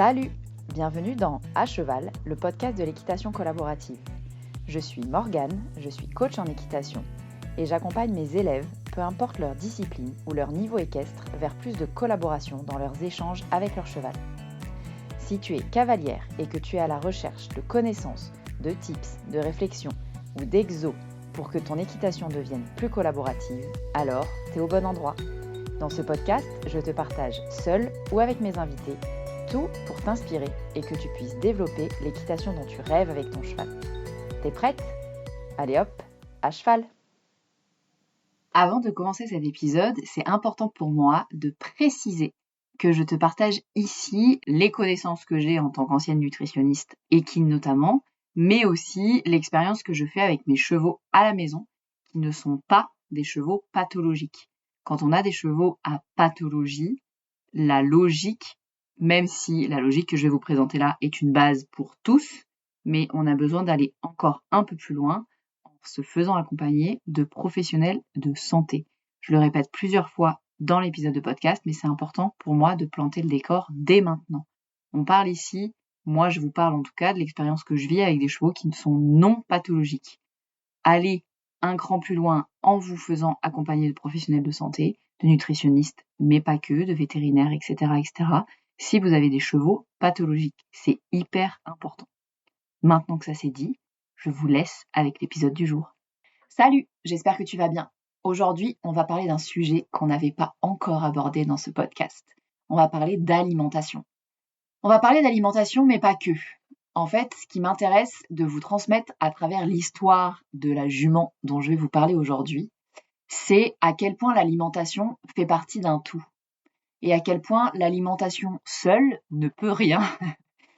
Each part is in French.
Salut! Bienvenue dans À Cheval, le podcast de l'équitation collaborative. Je suis Morgane, je suis coach en équitation et j'accompagne mes élèves, peu importe leur discipline ou leur niveau équestre, vers plus de collaboration dans leurs échanges avec leur cheval. Si tu es cavalière et que tu es à la recherche de connaissances, de tips, de réflexions ou d'exos pour que ton équitation devienne plus collaborative, alors tu es au bon endroit. Dans ce podcast, je te partage seule ou avec mes invités tout pour t'inspirer et que tu puisses développer l'équitation dont tu rêves avec ton cheval. T'es prête ? Allez hop, à cheval ! Avant de commencer cet épisode, c'est important pour moi de préciser que je te partage ici les connaissances que j'ai en tant qu'ancienne nutritionniste équine notamment, mais aussi l'expérience que je fais avec mes chevaux à la maison, qui ne sont pas des chevaux pathologiques. Quand on a des chevaux à pathologie, la logique, même si la logique que je vais vous présenter là est une base pour tous, mais on a besoin d'aller encore un peu plus loin en se faisant accompagner de professionnels de santé. Je le répète plusieurs fois dans l'épisode de podcast, mais c'est important pour moi de planter le décor dès maintenant. On parle ici, moi je vous parle en tout cas de l'expérience que je vis avec des chevaux qui ne sont non pathologiques. Allez un cran plus loin en vous faisant accompagner de professionnels de santé, de nutritionnistes, mais pas que, de vétérinaires, etc., etc., si vous avez des chevaux pathologiques. C'est hyper important. Maintenant que ça c'est dit, je vous laisse avec l'épisode du jour. Salut, j'espère que tu vas bien. Aujourd'hui, on va parler d'un sujet qu'on n'avait pas encore abordé dans ce podcast. On va parler d'alimentation. On va parler d'alimentation, mais pas que. En fait, ce qui m'intéresse de vous transmettre à travers l'histoire de la jument dont je vais vous parler aujourd'hui, c'est à quel point l'alimentation fait partie d'un tout. Et à quel point l'alimentation seule ne peut rien.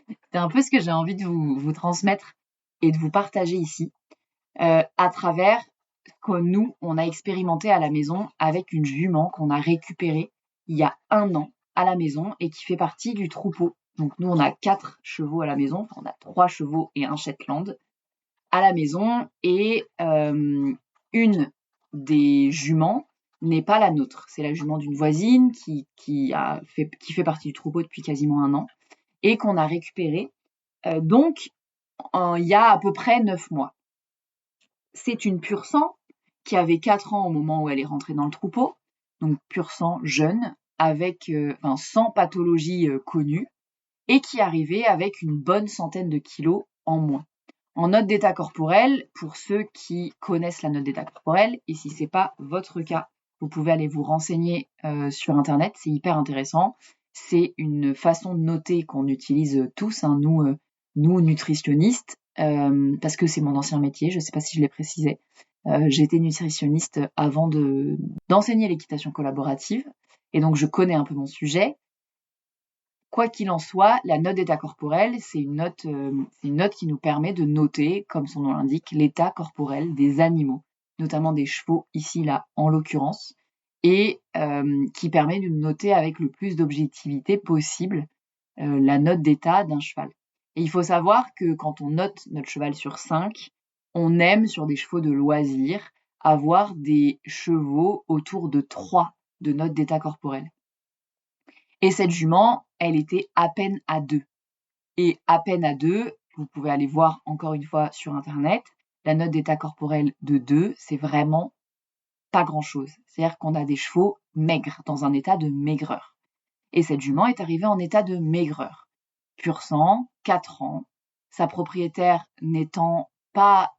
C'est un peu ce que j'ai envie de vous transmettre et de vous partager ici, à travers ce que nous, on a expérimenté à la maison avec une jument qu'on a récupérée il y a 1 an à la maison et qui fait partie du troupeau. Donc nous, on a 4 chevaux à la maison, enfin, on a 3 chevaux et un Shetland à la maison et une des juments n'est pas la nôtre. C'est la jument d'une voisine qui fait partie du troupeau depuis quasiment 1 an et qu'on a récupérée donc il y a à peu près 9 mois. C'est une pur sang qui avait 4 ans au moment où elle est rentrée dans le troupeau, donc pur sang jeune, avec sans pathologie connue, et qui arrivait avec une bonne centaine de kilos en moins. En note d'état corporel, pour ceux qui connaissent la note d'état corporel, et si c'est pas votre cas, vous pouvez aller vous renseigner sur internet, c'est hyper intéressant. C'est une façon de noter qu'on utilise tous, nous nutritionnistes, parce que c'est mon ancien métier, je ne sais pas si je l'ai précisé. J'étais nutritionniste avant d'enseigner l'équitation collaborative, et donc je connais un peu mon sujet. Quoi qu'il en soit, la note d'état corporel, c'est une note qui nous permet de noter, comme son nom l'indique, l'état corporel des animaux, notamment des chevaux, ici, là, en l'occurrence, et qui permet de noter avec le plus d'objectivité possible la note d'état d'un cheval. Et il faut savoir que quand on note notre cheval sur 5, on aime, sur des chevaux de loisir, avoir des chevaux autour de 3 de note d'état corporel. Et cette jument, elle était à peine à 2. Et à peine à 2, vous pouvez aller voir encore une fois sur internet, la note d'état corporel de 2, c'est vraiment pas grand-chose. C'est-à-dire qu'on a des chevaux maigres, dans un état de maigreur. Et cette jument est arrivée en état de maigreur. Pur sang, 4 ans, sa propriétaire n'étant pas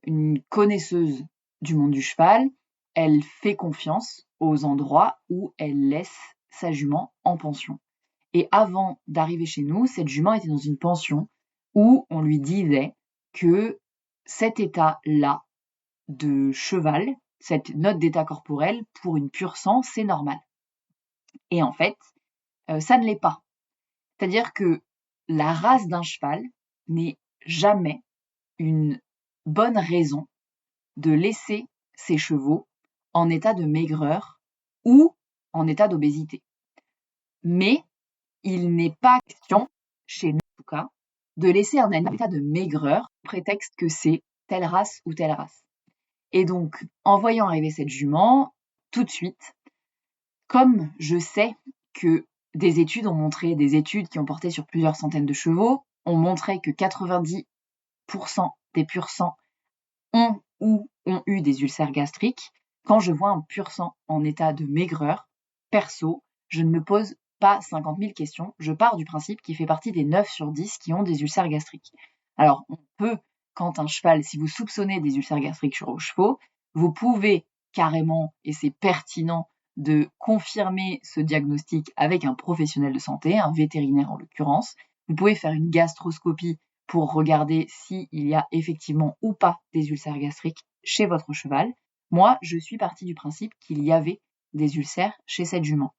une connaisseuse du monde du cheval, elle fait confiance aux endroits où elle laisse sa jument en pension. Et avant d'arriver chez nous, cette jument était dans une pension où on lui disait que cet état-là de cheval, cette note d'état corporel, pour une pur sang, c'est normal. Et en fait, ça ne l'est pas. C'est-à-dire que la race d'un cheval n'est jamais une bonne raison de laisser ses chevaux en état de maigreur ou en état d'obésité. Mais il n'est pas question, chez nous en tout cas, de laisser un animal en état de maigreur au prétexte que c'est telle race ou telle race. Et donc, en voyant arriver cette jument, tout de suite, comme je sais que des études qui ont porté sur plusieurs centaines de chevaux, ont montré que 90% des pur sang ont eu des ulcères gastriques. Quand je vois un pur sang en état de maigreur, perso, je ne me pose pas 50 000 questions. Je pars du principe qu'il fait partie des 9 sur 10 qui ont des ulcères gastriques. Alors, on peut, quand un cheval, si vous soupçonnez des ulcères gastriques sur vos chevaux, vous pouvez carrément, et c'est pertinent, de confirmer ce diagnostic avec un professionnel de santé, un vétérinaire en l'occurrence. Vous pouvez faire une gastroscopie pour regarder s'il y a effectivement ou pas des ulcères gastriques chez votre cheval. Moi, je suis partie du principe qu'il y avait des ulcères chez cette jument.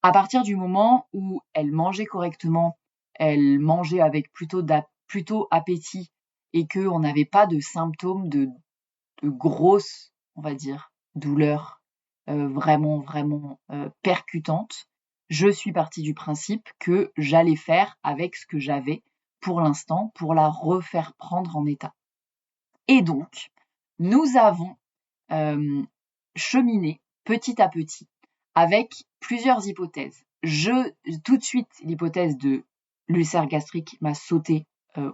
À partir du moment où elle mangeait correctement, elle mangeait avec plutôt appétit et qu'on n'avait pas de symptômes de grosses, on va dire, douleurs vraiment percutantes, je suis partie du principe que j'allais faire avec ce que j'avais pour l'instant pour la refaire prendre en état. Et donc, nous avons cheminé petit à petit avec plusieurs hypothèses. Tout de suite, l'hypothèse de l'ulcère gastrique m'a sauté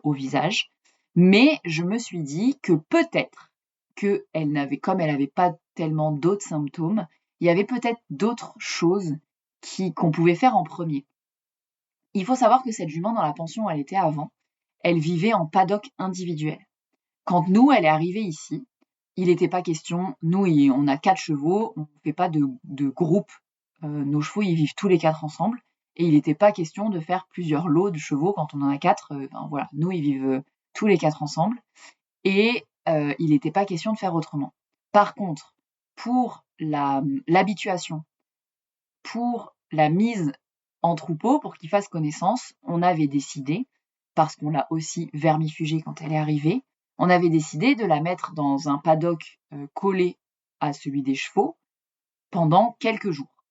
au visage, mais je me suis dit que peut-être comme elle n'avait pas tellement d'autres symptômes, il y avait peut-être d'autres choses qu'on pouvait faire en premier. Il faut savoir que cette jument, dans la pension où elle était avant, elle vivait en paddock individuel. Quand nous, elle est arrivée ici, il n'était pas question, nous, on a 4 chevaux, on ne fait pas de groupe, nos chevaux, ils vivent tous les 4 ensemble, et il n'était pas question de faire plusieurs lots de chevaux quand on en a 4, voilà, nous, ils vivent tous les 4 ensemble, et il n'était pas question de faire autrement. Par contre, pour l'habituation, pour la mise en troupeau, pour qu'il fasse connaissance, on avait décidé, parce qu'on l'a aussi vermifugée quand elle est arrivée, on avait décidé de la mettre dans un paddock collé à celui des chevaux pendant quelques jours.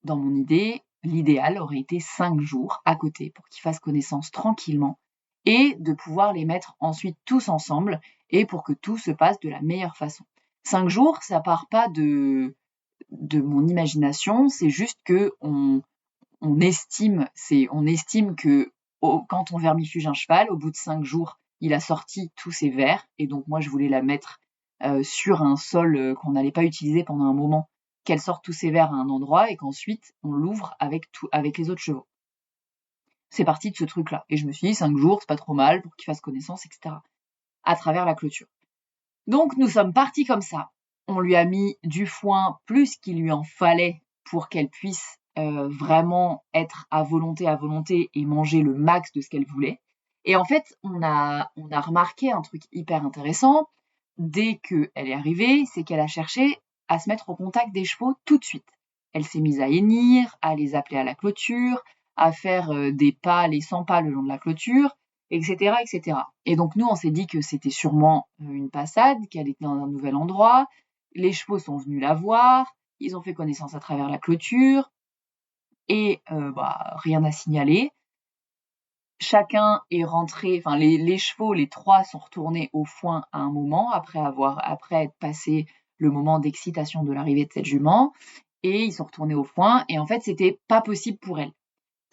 Dans mon idée, l'idéal aurait été 5 jours à côté pour qu'ils fassent connaissance tranquillement et de pouvoir les mettre ensuite tous ensemble et pour que tout se passe de la meilleure façon. 5 jours, ça part pas de mon imagination, c'est juste que on estime que quand on vermifuge un cheval, au bout de 5 jours, il a sorti tous ses vers, et donc moi je voulais la mettre sur un sol qu'on n'allait pas utiliser pendant un moment, qu'elle sorte tous ses vers à un endroit, et qu'ensuite on l'ouvre avec les autres chevaux. C'est parti de ce truc-là. Et je me suis dit, 5 jours, c'est pas trop mal pour qu'il fasse connaissance, etc. À travers la clôture. Donc nous sommes partis comme ça. On lui a mis du foin plus qu'il lui en fallait pour qu'elle puisse vraiment être à volonté et manger le max de ce qu'elle voulait. Et en fait, on a remarqué un truc hyper intéressant dès qu'elle est arrivée, c'est qu'elle a cherché à se mettre au contact des chevaux tout de suite. Elle s'est mise à hennir, à les appeler à la clôture, à faire des pas, les 100 pas le long de la clôture, etc., etc. Et donc nous, on s'est dit que c'était sûrement une passade, qu'elle était dans un nouvel endroit. Les chevaux sont venus la voir, ils ont fait connaissance à travers la clôture, et rien à signaler. Chacun est rentré, enfin les chevaux, les 3 sont retournés au foin à un moment, après être passé le moment d'excitation de l'arrivée de cette jument, et ils sont retournés au foin, et en fait, c'était pas possible pour elle.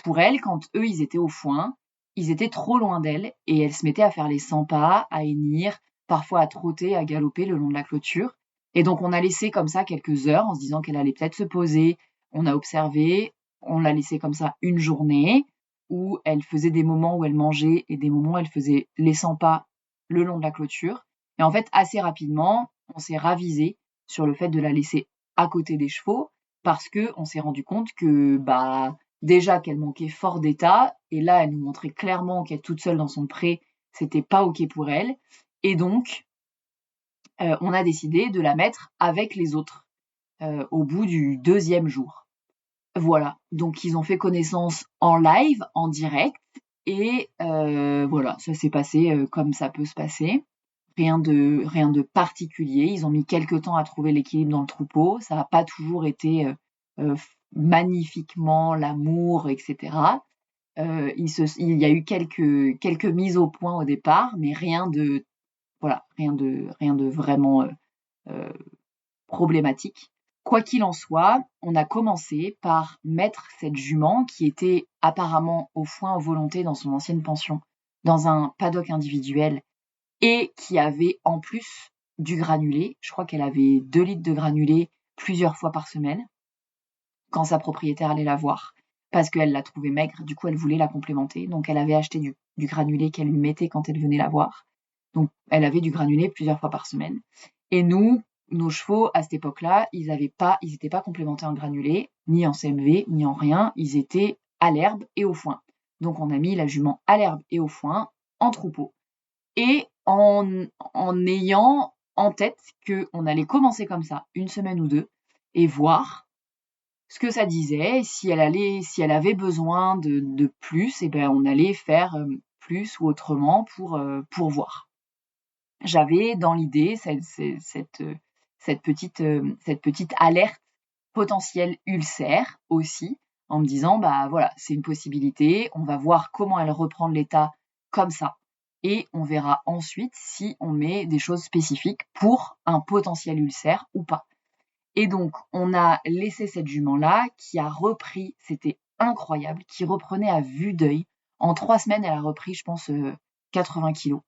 Pour elle, quand eux, ils étaient au foin, ils étaient trop loin d'elle, et elle se mettait à faire les 100 pas, à hennir, parfois à trotter, à galoper le long de la clôture. Et donc, on a laissé comme ça quelques heures, en se disant qu'elle allait peut-être se poser. On a observé, on l'a laissé comme ça une journée, où elle faisait des moments où elle mangeait, et des moments où elle faisait les 100 pas le long de la clôture. Et en fait, assez rapidement, on s'est ravisé sur le fait de la laisser à côté des chevaux, parce qu'on s'est rendu compte que, déjà qu'elle manquait fort d'état, et là, elle nous montrait clairement qu'être toute seule dans son pré, c'était pas OK pour elle. Et donc, on a décidé de la mettre avec les autres au bout du 2e jour. Voilà, donc ils ont fait connaissance en live, en direct, et voilà, ça s'est passé comme ça peut se passer. Rien de particulier. Ils ont mis quelques temps à trouver l'équilibre dans le troupeau. Ça n'a pas toujours été magnifiquement l'amour, etc. Il y a eu quelques mises au point au départ, mais rien de vraiment problématique. Quoi qu'il en soit, on a commencé par mettre cette jument qui était apparemment au foin à volonté dans son ancienne pension, dans un paddock individuel et qui avait en plus du granulé. Je crois qu'elle avait 2 litres de granulé plusieurs fois par semaine quand sa propriétaire allait la voir parce qu'elle la trouvait maigre, du coup elle voulait la complémenter. Donc elle avait acheté du granulé qu'elle lui mettait quand elle venait la voir. Donc elle avait du granulé plusieurs fois par semaine. Et nous, nos chevaux, à cette époque-là, ils étaient pas complémentés en granulé, ni en CMV, ni en rien. Ils étaient à l'herbe et au foin. Donc on a mis la jument à l'herbe et au foin, en troupeau. Et en ayant en tête qu'on allait commencer comme ça, 1 semaine ou 2, et voir ce que ça disait. Si elle avait besoin de plus, et ben on allait faire plus ou autrement pour voir. J'avais dans l'idée cette petite alerte potentielle ulcère aussi, en me disant bah voilà, c'est une possibilité, on va voir comment elle reprend l'état comme ça et on verra ensuite si on met des choses spécifiques pour un potentiel ulcère ou pas. Et donc on a laissé cette jument là qui a repris, c'était incroyable, qui reprenait à vue d'œil. En 3 semaines, elle a repris, je pense, 80 kilos.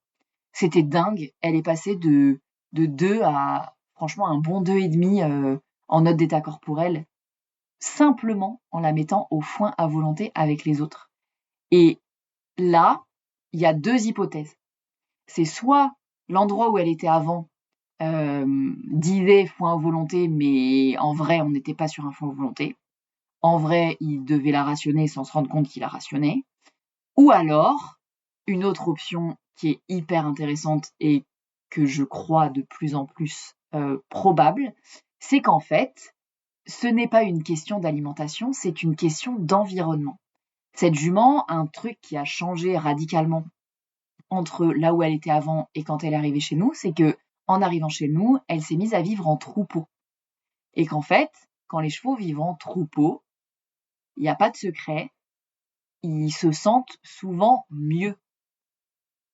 C'était dingue. Elle est passée de 2 à franchement un bon 2,5 en note d'état corporel, simplement en la mettant au foin à volonté avec les autres. Et là, il y a 2 hypothèses. C'est soit l'endroit où elle était avant disait foin à volonté, mais en vrai, on n'était pas sur un foin à volonté. En vrai, il devait la rationner sans se rendre compte qu'il la rationnait. Ou alors, une autre option qui est hyper intéressante et que je crois de plus en plus probable, c'est qu'en fait, ce n'est pas une question d'alimentation, c'est une question d'environnement. Cette jument, un truc qui a changé radicalement entre là où elle était avant et quand elle est arrivée chez nous, c'est que en arrivant chez nous, elle s'est mise à vivre en troupeau. Et qu'en fait, quand les chevaux vivent en troupeau, il n'y a pas de secret, ils se sentent souvent mieux.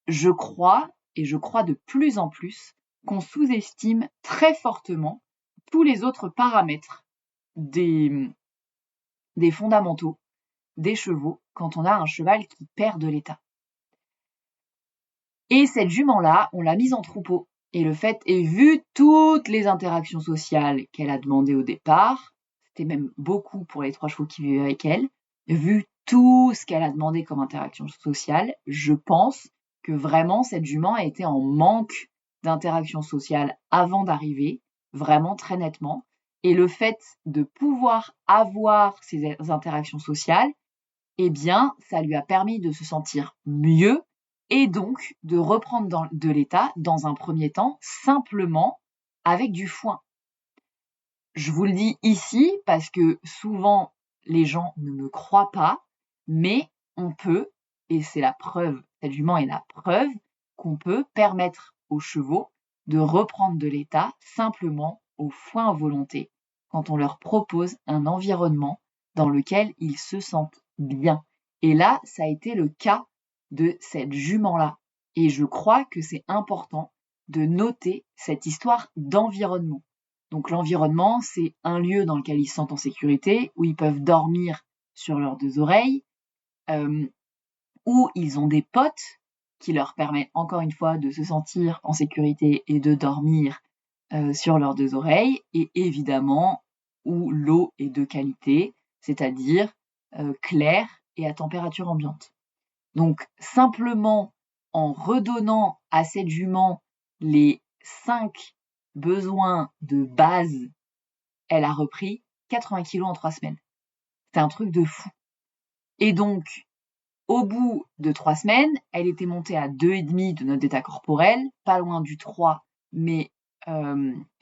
Je crois de plus en plus qu'on sous-estime très fortement tous les autres paramètres des fondamentaux des chevaux quand on a un cheval qui perd de l'état. Et cette jument-là, on l'a mise en troupeau. Et le fait est, vu toutes les interactions sociales qu'elle a demandées au départ, c'était même beaucoup pour les 3 chevaux qui vivaient avec elle, vu tout ce qu'elle a demandé comme interaction sociale, je pense que vraiment cette jument a été en manque d'interaction sociale avant d'arriver, vraiment très nettement. Et le fait de pouvoir avoir ces interactions sociales, eh bien, ça lui a permis de se sentir mieux et donc de reprendre de l'état dans un premier temps simplement avec du foin. Je vous le dis ici parce que souvent les gens ne me croient pas, mais on peut, et c'est la preuve, cette jument est la preuve qu'on peut permettre aux chevaux de reprendre de l'état simplement au foin à volonté quand on leur propose un environnement dans lequel ils se sentent bien. Et là, ça a été le cas de cette jument-là. Et je crois que c'est important de noter cette histoire d'environnement. Donc l'environnement, c'est un lieu dans lequel ils se sentent en sécurité, où ils peuvent dormir sur leurs 2 oreilles, où ils ont des potes qui leur permettent encore une fois de se sentir en sécurité et de dormir sur leurs 2 oreilles, et évidemment où l'eau est de qualité, c'est-à-dire claire et à température ambiante. Donc simplement en redonnant à cette jument les 5 besoins de base, elle a repris 80 kilos en 3 semaines. C'est un truc de fou. Et donc, au bout de 3 semaines, elle était montée à 2,5 de note d'état corporel, pas loin du 3, mais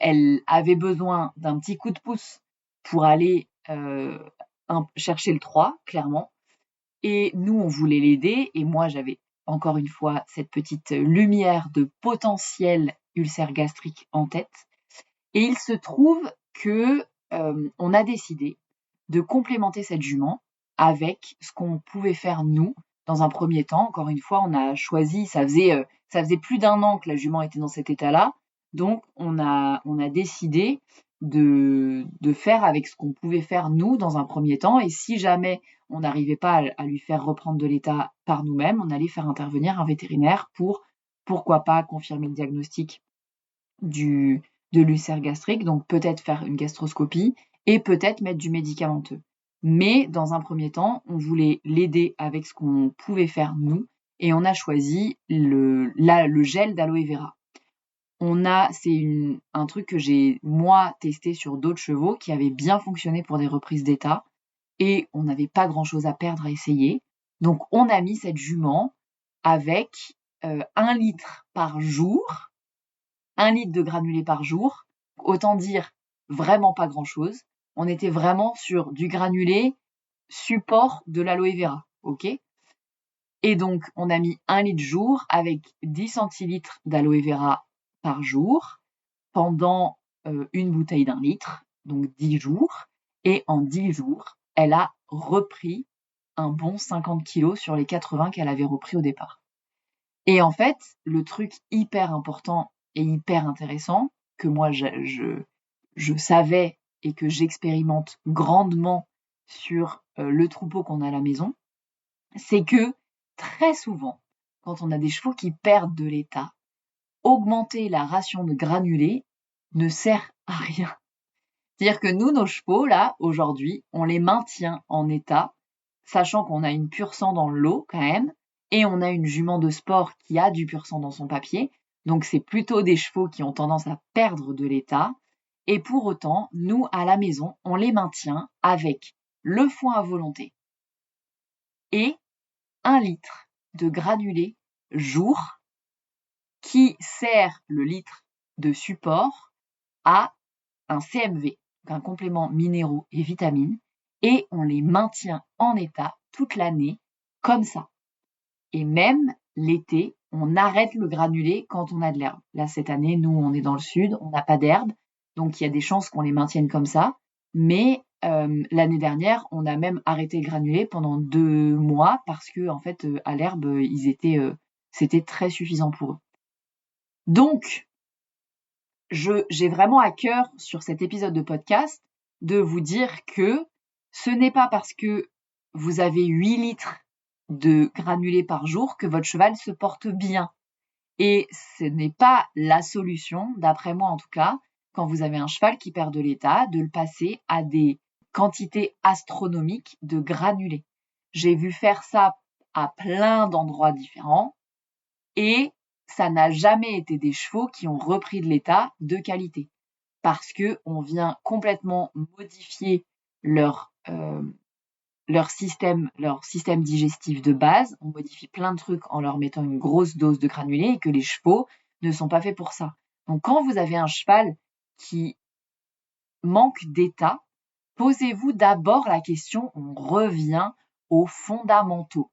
elle avait besoin d'un petit coup de pouce pour aller chercher le 3, clairement. Et nous, on voulait l'aider, et moi, j'avais encore une fois cette petite lumière de potentiel ulcère gastrique en tête. Et il se trouve que on a décidé de complémenter cette jument avec ce qu'on pouvait faire nous dans un premier temps. Encore une fois, on a choisi, ça faisait plus d'1 an que la jument était dans cet état-là, donc on a décidé de faire avec ce qu'on pouvait faire nous dans un premier temps. Et si jamais on n'arrivait pas à lui faire reprendre de l'état par nous-mêmes, on allait faire intervenir un vétérinaire pour, pourquoi pas, confirmer le diagnostic de l'ulcère gastrique, donc peut-être faire une gastroscopie et peut-être mettre du médicamenteux. Mais dans un premier temps, on voulait l'aider avec ce qu'on pouvait faire nous et on a choisi le gel d'aloe vera. C'est un truc que j'ai moi testé sur d'autres chevaux qui avait bien fonctionné pour des reprises d'état et on n'avait pas grand chose à perdre à essayer. Donc on a mis cette jument avec 1 litre par jour, 1 litre de granulé par jour, autant dire vraiment pas grand chose. On était vraiment sur du granulé support de l'aloe vera, ok? Et donc on a mis 1 litre jour avec 10 centilitres d'aloe vera par jour pendant une bouteille d'1 litre, donc 10 jours. Et en 10 jours, elle a repris un bon 50 kilos sur les 80 qu'elle avait repris au départ. Et en fait, le truc hyper important et hyper intéressant que moi je savais et que j'expérimente grandement sur le troupeau qu'on a à la maison, c'est que très souvent, quand on a des chevaux qui perdent de l'état, augmenter la ration de granulés ne sert à rien. C'est-à-dire que nous, nos chevaux, là, aujourd'hui, on les maintient en état, sachant qu'on a une pur sang dans le lot, quand même, et on a une jument de sport qui a du pur sang dans son papier. Donc, c'est plutôt des chevaux qui ont tendance à perdre de l'état. Et pour autant, nous, à la maison, on les maintient avec le foin à volonté et 1 litre de granulé jour qui sert le litre de support à un CMV, donc un complément minéraux et vitamines, et on les maintient en état toute l'année comme ça. Et même l'été, on arrête le granulé quand on a de l'herbe. Là, cette année, nous, on est dans le sud, on n'a pas d'herbe, donc il y a des chances qu'on les maintienne comme ça. Mais l'année dernière, on a même arrêté le granulé pendant 2 mois parce que, en fait, à l'herbe, c'était très suffisant pour eux. Donc, j'ai vraiment à cœur sur cet épisode de podcast de vous dire que ce n'est pas parce que vous avez 8 litres de granulés par jour que votre cheval se porte bien. Et ce n'est pas la solution, d'après moi en tout cas, quand vous avez un cheval qui perd de l'état, de le passer à des quantités astronomiques de granulés. J'ai vu faire ça à plein d'endroits différents et ça n'a jamais été des chevaux qui ont repris de l'état de qualité parce que on vient complètement modifier leur système digestif de base, on modifie plein de trucs en leur mettant une grosse dose de granulés et que les chevaux ne sont pas faits pour ça. Donc quand vous avez un cheval qui manque d'état, posez-vous d'abord la question, on revient aux fondamentaux.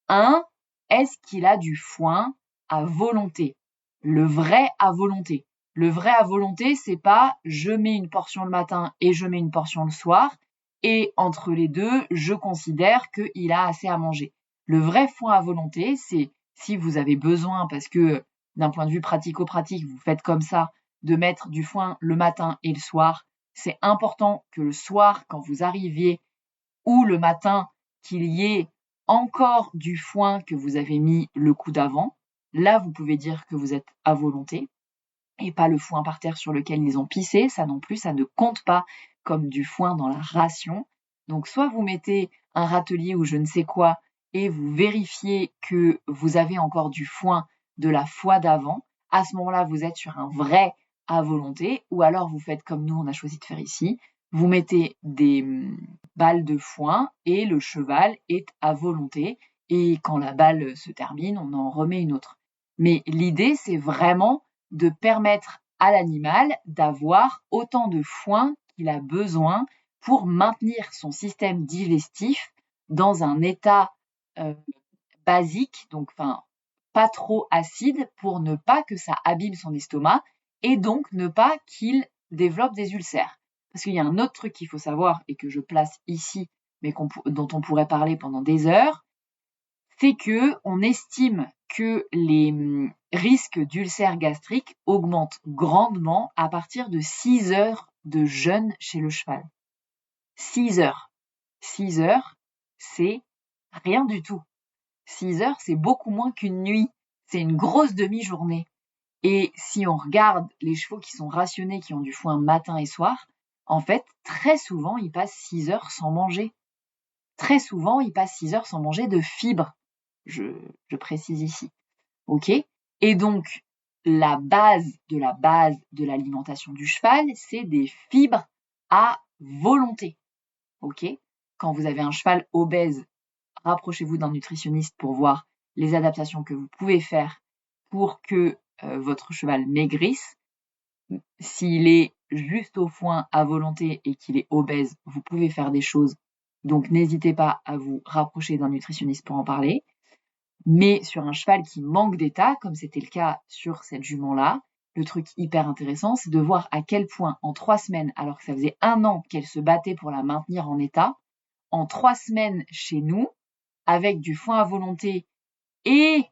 1, est-ce qu'il a du foin à volonté? Le vrai à volonté. Le vrai à volonté, c'est pas je mets une portion le matin et je mets une portion le soir et entre les deux, je considère qu'il a assez à manger. Le vrai foin à volonté, c'est si vous avez besoin, parce que d'un point de vue pratico-pratique, vous faites comme ça, de mettre du foin le matin et le soir. C'est important que le soir, quand vous arriviez, ou le matin, qu'il y ait encore du foin que vous avez mis le coup d'avant. Là, vous pouvez dire que vous êtes à volonté et pas le foin par terre sur lequel ils ont pissé. Ça non plus, ça ne compte pas comme du foin dans la ration. Donc, soit vous mettez un râtelier ou je ne sais quoi et vous vérifiez que vous avez encore du foin de la fois d'avant. À ce moment-là, vous êtes sur un vrai à volonté ou alors vous faites comme nous, on a choisi de faire ici. Vous mettez des balles de foin et le cheval est à volonté. Et quand la balle se termine, on en remet une autre. Mais l'idée, c'est vraiment de permettre à l'animal d'avoir autant de foin qu'il a besoin pour maintenir son système digestif dans un état basique, donc pas trop acide pour ne pas que ça abîme son estomac et donc ne pas qu'il développe des ulcères. Parce qu'il y a un autre truc qu'il faut savoir et que je place ici, mais dont on pourrait parler pendant des heures, c'est que on estime que les risques d'ulcères gastriques augmentent grandement à partir de 6 heures de jeûne chez le cheval. 6 heures. 6 heures, c'est rien du tout. 6 heures, c'est beaucoup moins qu'une nuit. C'est une grosse demi-journée. Et si on regarde les chevaux qui sont rationnés, qui ont du foin matin et soir, en fait, très souvent, ils passent 6 heures sans manger. Très souvent, ils passent 6 heures sans manger de fibres. Je précise ici. Ok ? Et donc, la base de l'alimentation du cheval, c'est des fibres à volonté. Ok ? Quand vous avez un cheval obèse, rapprochez-vous d'un nutritionniste pour voir les adaptations que vous pouvez faire pour que votre cheval maigrisse. S'il est juste au foin à volonté et qu'il est obèse, vous pouvez faire des choses. Donc, n'hésitez pas à vous rapprocher d'un nutritionniste pour en parler. Mais sur un cheval qui manque d'état, comme c'était le cas sur cette jument-là, le truc hyper intéressant, c'est de voir à quel point en 3 semaines, alors que ça faisait 1 an qu'elle se battait pour la maintenir en état, en 3 semaines chez nous, avec du foin à volonté et,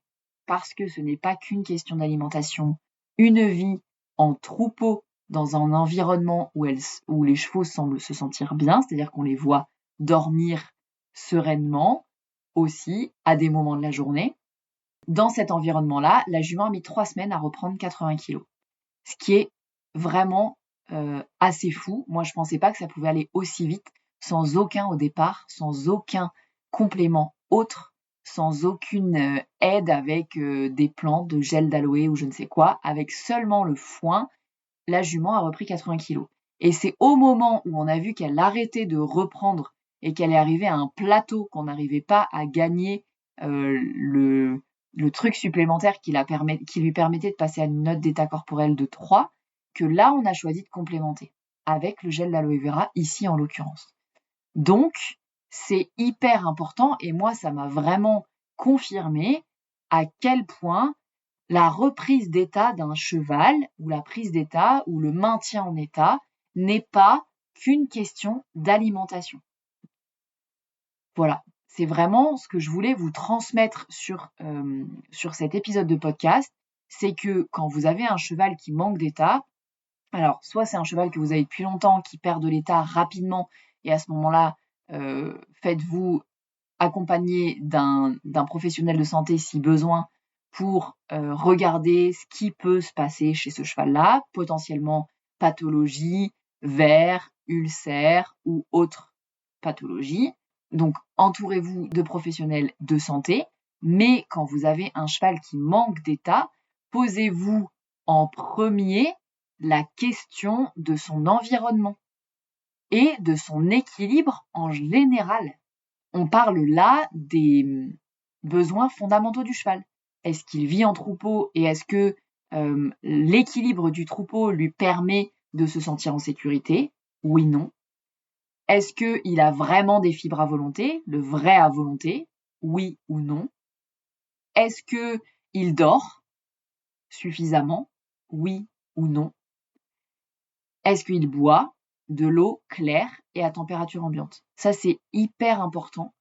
parce que ce n'est pas qu'une question d'alimentation, une vie en troupeau dans un environnement où les chevaux semblent se sentir bien, c'est-à-dire qu'on les voit dormir sereinement aussi à des moments de la journée. Dans cet environnement-là, la jument a mis 3 semaines à reprendre 80 kilos, ce qui est vraiment assez fou. Moi, je pensais pas que ça pouvait aller aussi vite, sans aucun au départ, sans aucun complément autre, sans aucune aide avec des plantes, de gel d'aloe ou je ne sais quoi, avec seulement le foin, la jument a repris 80 kilos. Et c'est au moment où on a vu qu'elle arrêtait de reprendre et qu'elle est arrivée à un plateau, qu'on n'arrivait pas à gagner le truc supplémentaire qui lui permettait de passer à une note d'état corporel de 3, que là, on a choisi de complémenter avec le gel d'aloe vera, ici en l'occurrence. Donc, c'est hyper important et moi, ça m'a vraiment confirmé à quel point la reprise d'état d'un cheval ou la prise d'état ou le maintien en état n'est pas qu'une question d'alimentation. Voilà, c'est vraiment ce que je voulais vous transmettre sur cet épisode de podcast, c'est que quand vous avez un cheval qui manque d'état, alors soit c'est un cheval que vous avez depuis longtemps qui perd de l'état rapidement et à ce moment-là, faites-vous accompagner d'un professionnel de santé si besoin pour regarder ce qui peut se passer chez ce cheval-là, potentiellement pathologie, vers, ulcère ou autre pathologie. Donc, entourez-vous de professionnels de santé, mais quand vous avez un cheval qui manque d'état, posez-vous en premier la question de son environnement et de son équilibre en général. On parle là des besoins fondamentaux du cheval. Est-ce qu'il vit en troupeau et est-ce que l'équilibre du troupeau lui permet de se sentir en sécurité ? Oui, non. Est-ce qu'il a vraiment des fibres à volonté, le vrai à volonté ? Oui ou non. Est-ce qu'il dort suffisamment ? Oui ou non. Est-ce qu'il boit de l'eau claire et à température ambiante ? Ça, c'est hyper important.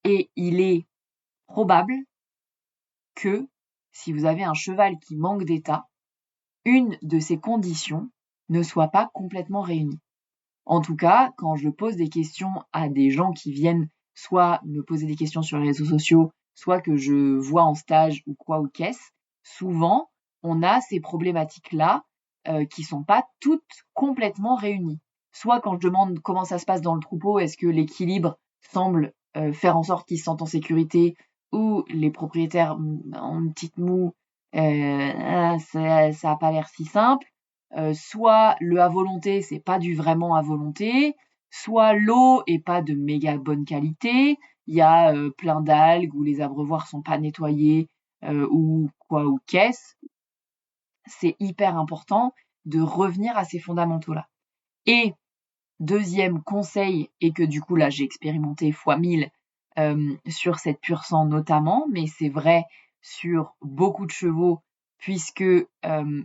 Et il est probable que si vous avez un cheval qui manque d'état, une de ces conditions ne soit pas complètement réunie. En tout cas, quand je pose des questions à des gens qui viennent soit me poser des questions sur les réseaux sociaux, soit que je vois en stage ou quoi ou qu'est-ce, souvent, on a ces problématiques-là qui sont pas toutes complètement réunies. Soit quand je demande comment ça se passe dans le troupeau, est-ce que l'équilibre semble faire en sorte qu'ils se sentent en sécurité, ou les propriétaires ont une petite moue, ça a pas l'air si simple. Soit le à volonté, c'est pas du vraiment à volonté, soit l'eau est pas de méga bonne qualité, il y a plein d'algues ou les abreuvoirs sont pas nettoyés ou quoi ou qu'est-ce. C'est hyper important de revenir à ces fondamentaux-là. Et deuxième conseil, et que du coup là j'ai expérimenté fois 1000 sur cette pur sang notamment, mais c'est vrai sur beaucoup de chevaux, puisque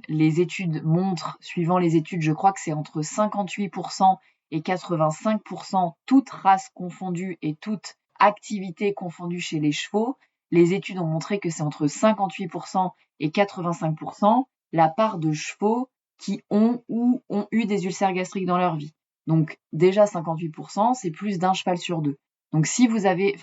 les études montrent, suivant les études, je crois que c'est entre 58% et 85%, toutes races confondues et toutes activités confondues chez les chevaux. Les études ont montré que c'est entre 58% et 85% la part de chevaux qui ont ou ont eu des ulcères gastriques dans leur vie. Donc déjà 58%, c'est plus d'un cheval sur deux. Donc si vous avez,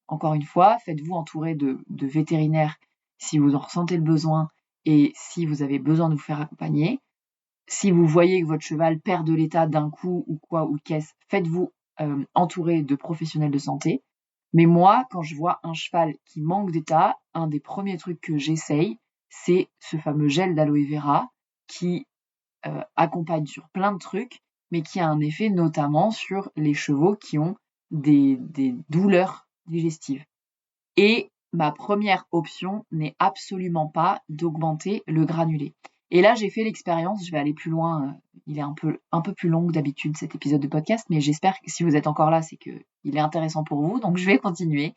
encore une fois, faites-vous entourer de vétérinaires si vous en ressentez le besoin et si vous avez besoin de vous faire accompagner. Si vous voyez que votre cheval perd de l'état d'un coup ou quoi, ou qu'est-ce, faites-vous entourer de professionnels de santé. Mais moi, quand je vois un cheval qui manque d'état, un des premiers trucs que j'essaye, c'est ce fameux gel d'aloe vera qui accompagne sur plein de trucs, mais qui a un effet notamment sur les chevaux qui ont des douleurs digestives. Et ma première option n'est absolument pas d'augmenter le granulé. Et là, j'ai fait l'expérience, je vais aller plus loin, il est un peu plus long que d'habitude cet épisode de podcast, mais j'espère que si vous êtes encore là, c'est qu'il est intéressant pour vous, donc je vais continuer.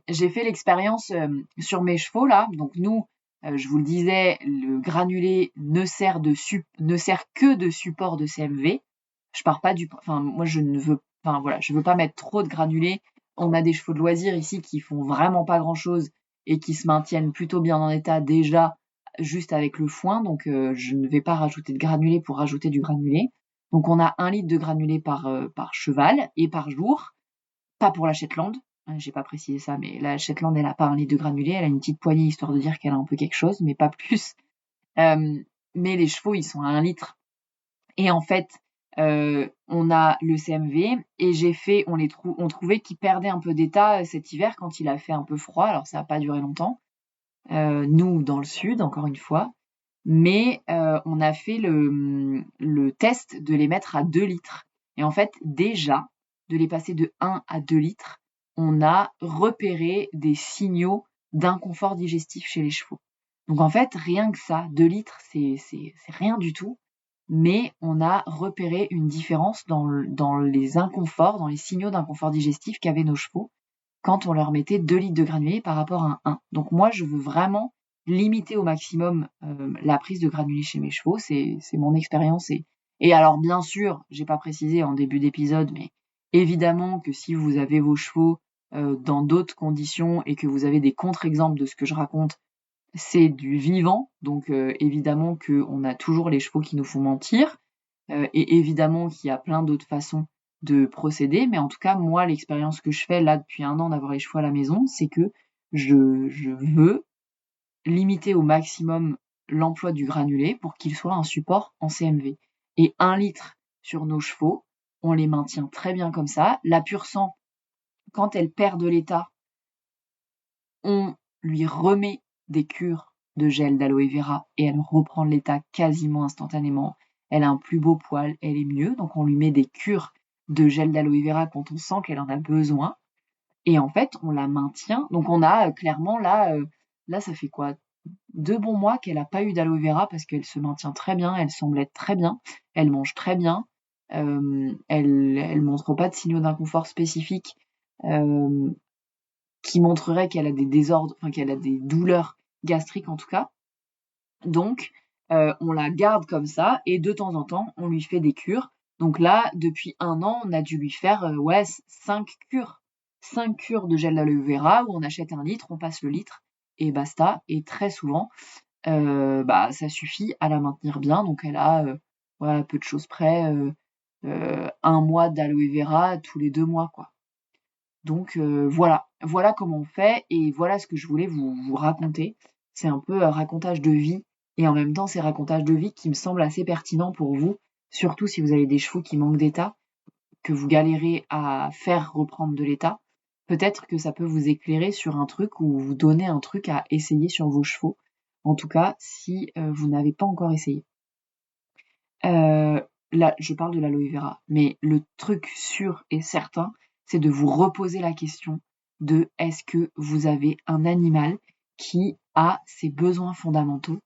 J'ai fait l'expérience sur mes chevaux là, donc nous, je vous le disais, le granulé ne sert que de support de CMV. Je pars pas moi je veux pas mettre trop de granulé. On a des chevaux de loisirs ici qui font vraiment pas grand chose et qui se maintiennent plutôt bien en état déjà juste avec le foin, donc je ne vais pas rajouter de granulé pour rajouter du granulé. Donc on a 1 litre de granulé par cheval et par jour, pas pour la Shetland. J'ai pas précisé ça, mais la Shetland, elle a pas 1 litre de granulé, elle a une petite poignée histoire de dire qu'elle a un peu quelque chose, mais pas plus. Mais les chevaux, ils sont à 1 litre. Et en fait, on a le CMV et on trouvait qu'ils perdaient un peu d'état cet hiver quand il a fait un peu froid. Alors ça n'a pas duré longtemps. Nous, dans le sud, encore une fois. Mais on a fait le test de les mettre à 2 litres. Et en fait, déjà, de les passer de 1 à 2 litres, on a repéré des signaux d'inconfort digestif chez les chevaux. Donc en fait, rien que ça, 2 litres, c'est rien du tout. Mais on a repéré une différence dans les inconforts, dans les signaux d'inconfort digestif qu'avaient nos chevaux quand on leur mettait 2 litres de granulé par rapport à 1. Donc moi, je veux vraiment limiter au maximum la prise de granulé chez mes chevaux. C'est mon expérience. Et alors, bien sûr, j'ai pas précisé en début d'épisode, mais évidemment que si vous avez vos chevaux dans d'autres conditions et que vous avez des contre-exemples de ce que je raconte, c'est du vivant. Donc évidemment qu'on a toujours les chevaux qui nous font mentir. Et évidemment qu'il y a plein d'autres façons de procéder, mais en tout cas, moi, l'expérience que je fais là depuis 1 an d'avoir les chevaux à la maison, c'est que je veux limiter au maximum l'emploi du granulé pour qu'il soit un support en CMV. Et 1 litre sur nos chevaux, on les maintient très bien comme ça. La pur sang, quand elle perd de l'état, on lui remet des cures de gel d'aloe vera et elle reprend de l'état quasiment instantanément. Elle a un plus beau poil, elle est mieux, donc on lui met des cures de gel d'aloe vera quand on sent qu'elle en a besoin. Et en fait, on la maintient. Donc on a clairement là, ça fait quoi 2 bons mois qu'elle n'a pas eu d'aloe vera parce qu'elle se maintient très bien, elle semble être très bien, elle mange très bien, elle montre pas de signaux d'inconfort spécifiques qui montreraient qu'elle a des désordres, enfin qu'elle a des douleurs gastriques en tout cas. Donc on la garde comme ça et de temps en temps on lui fait des cures. Donc là, depuis 1 an, on a dû lui faire 5 cures. 5 cures de gel d'aloe vera où on achète 1 litre, on passe le litre et basta. Et très souvent, ça suffit à la maintenir bien. Donc elle a, peu de choses près, 1 mois d'aloe vera tous les 2 mois, quoi. Donc voilà comment on fait et voilà ce que je voulais vous raconter. C'est un peu un racontage de vie et en même temps c'est racontage de vie qui me semble assez pertinent pour vous, surtout si vous avez des chevaux qui manquent d'état, que vous galérez à faire reprendre de l'état. Peut-être que ça peut vous éclairer sur un truc ou vous donner un truc à essayer sur vos chevaux. En tout cas, si vous n'avez pas encore essayé. Là, je parle de l'aloe vera, mais le truc sûr et certain, c'est de vous reposer la question de est-ce que vous avez un animal qui a ses besoins fondamentaux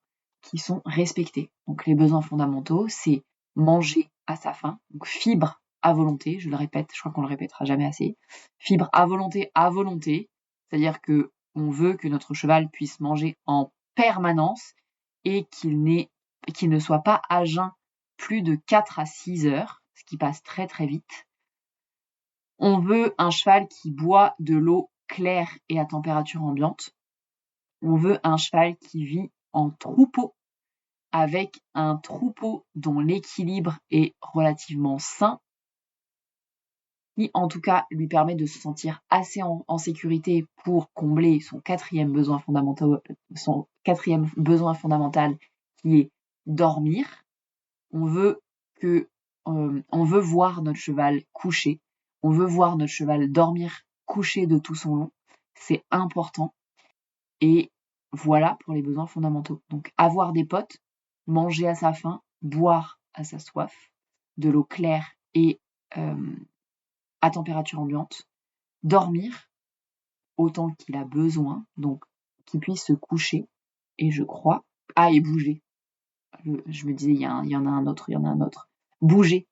qui sont respectés. Donc les besoins fondamentaux, c'est manger à sa faim, donc fibre à volonté, je le répète, je crois qu'on le répétera jamais assez, fibre à volonté, c'est-à-dire que on veut que notre cheval puisse manger en permanence et qu'il ne soit pas à jeun plus de 4 à 6 heures, ce qui passe très très vite. On veut un cheval qui boit de l'eau claire et à température ambiante. On veut un cheval qui vit en troupeau. avec un troupeau dont l'équilibre est relativement sain, qui en tout cas lui permet de se sentir assez en sécurité pour combler son quatrième besoin fondamental qui est dormir. On veut voir notre cheval couché, on veut voir notre cheval dormir couché de tout son long, c'est important. Et voilà pour les besoins fondamentaux. Donc avoir des potes, manger à sa faim, boire à sa soif, de l'eau claire et à température ambiante, dormir autant qu'il a besoin, donc qu'il puisse se coucher, et je crois, et bouger. Je me disais, il y en a un autre. Bouger.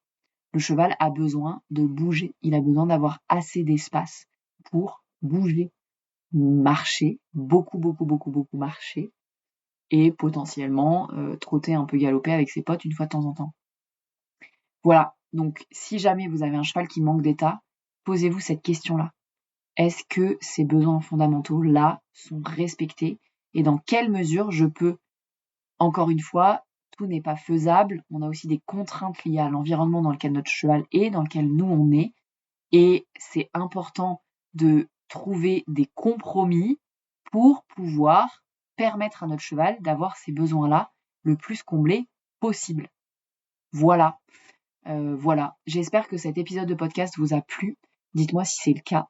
Le cheval a besoin de bouger. Il a besoin d'avoir assez d'espace pour bouger, marcher, beaucoup marcher, et potentiellement trotter un peu, galoper avec ses potes une fois de temps en temps. Voilà. Donc, si jamais vous avez un cheval qui manque d'état, posez-vous cette question-là. Est-ce que ces besoins fondamentaux-là sont respectés? Et dans quelle mesure je peux, encore une fois, tout n'est pas faisable. On a aussi des contraintes liées à l'environnement dans lequel notre cheval est, dans lequel nous on est. Et c'est important de trouver des compromis pour pouvoir permettre à notre cheval d'avoir ces besoins-là le plus comblés possible. Voilà. J'espère que cet épisode de podcast vous a plu. Dites-moi si c'est le cas.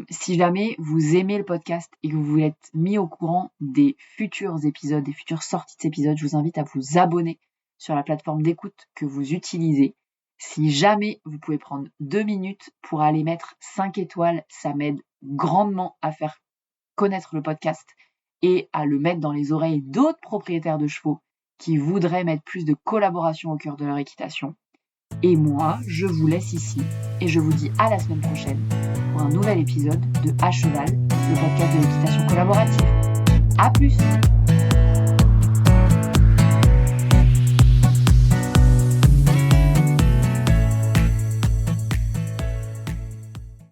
Si jamais vous aimez le podcast et que vous voulez être mis au courant des futurs épisodes, des futures sorties de ces épisodes, je vous invite à vous abonner sur la plateforme d'écoute que vous utilisez. Si jamais vous pouvez prendre 2 minutes pour aller mettre 5 étoiles, ça m'aide grandement à faire connaître le podcast et à le mettre dans les oreilles d'autres propriétaires de chevaux qui voudraient mettre plus de collaboration au cœur de leur équitation. Et moi, je vous laisse ici et je vous dis à la semaine prochaine pour un nouvel épisode de À Cheval, le podcast de l'équitation collaborative. À plus!